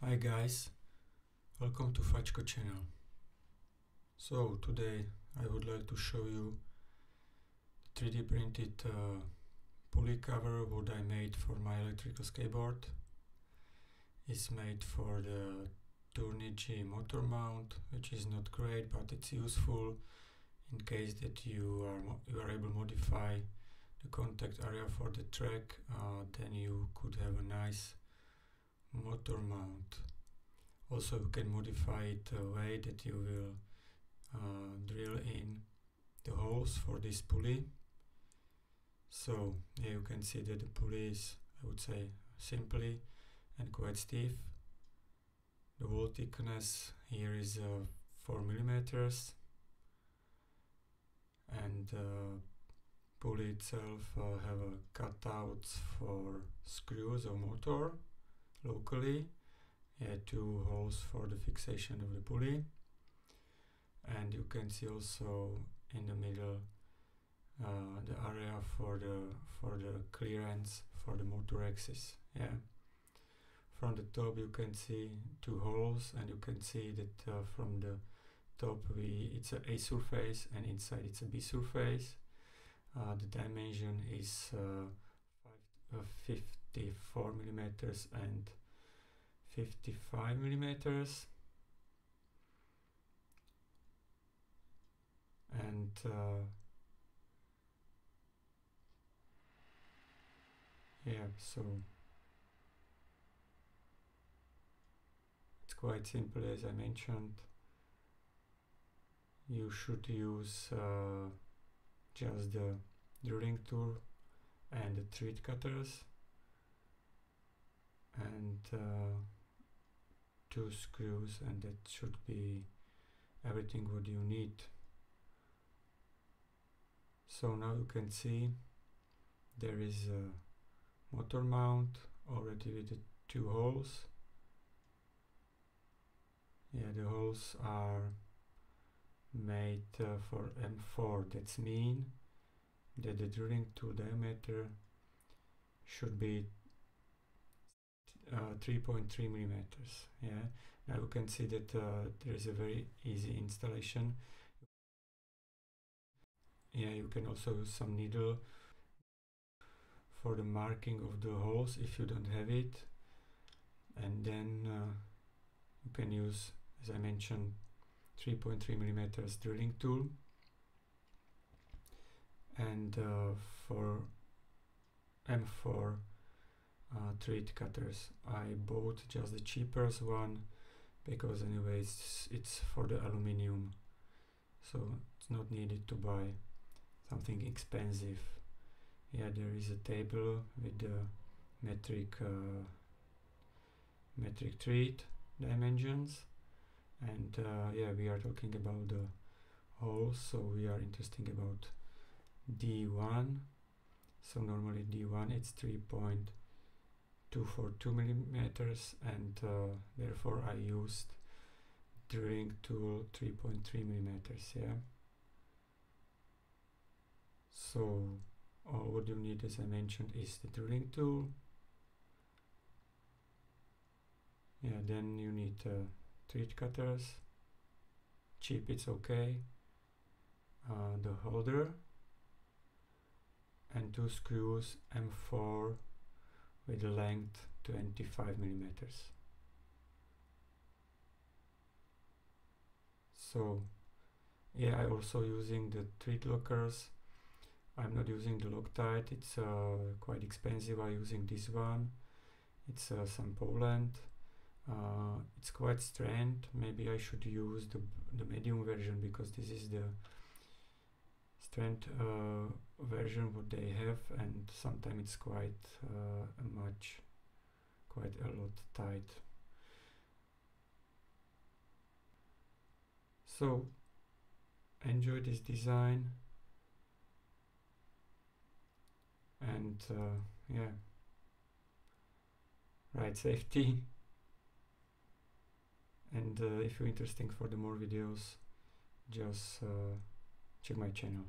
Hi guys, welcome to Fačko channel. So today I would like to show you the 3D printed pulley cover what I made for my electrical skateboard. It's made for the Turnigy motor mount, which is not great, but it's useful in case that you are able to modify the contact area for the track. Then you could have a nice motor mount. Also, you can modify it a way that you will drill in the holes for this pulley. So here you can see that the pulley is, I would say, simply and quite stiff. The wall thickness here is 4 millimeters, and pulley itself have cutouts for screws or motor locally. 2 holes for the fixation of the pulley, and you can see also in the middle the area for the clearance for the motor axis. From the top you can see 2 holes, and you can see that from the top it's a surface and inside it's a B surface. The dimension is 54 millimeters and 55 millimeters, and so it's quite simple. As I mentioned, you should use just the drilling tool and the thread cutters, and 2 screws, and that should be everything what you need. So now you can see there is a motor mount already with the 2 holes. The holes are made for M4. That's mean that the drilling tool diameter should be 3.3 millimeters. Now you can see that there is a very easy installation. You can also use some needle for the marking of the holes if you don't have it, and then you can use, as I mentioned, 3.3 millimeters drilling tool. And for M4 thread cutters, I bought just the cheapest one because anyways it's for the aluminium, so it's not needed to buy something expensive. There is a table with the metric thread dimensions, and we are talking about the holes, so we are interested about D1. So normally D1 it's 3.242 millimeters, and therefore I used drilling tool 3.3 millimeters. So all what you need, as I mentioned, is the drilling tool. Then you need thread cutters, cheap, it's okay, the holder, and 2 screws M4 with a length 25 millimeters. So I also using the thread lockers. I'm not using the Loctite, it's quite expensive. I'm using this one. It's some Poland. It's quite strength. Maybe I should use the medium version, because this is the strength version what they have, and sometimes it's quite a lot tight. So enjoy this design, and ride safety, and if you're interested for the more videos, just check my channel.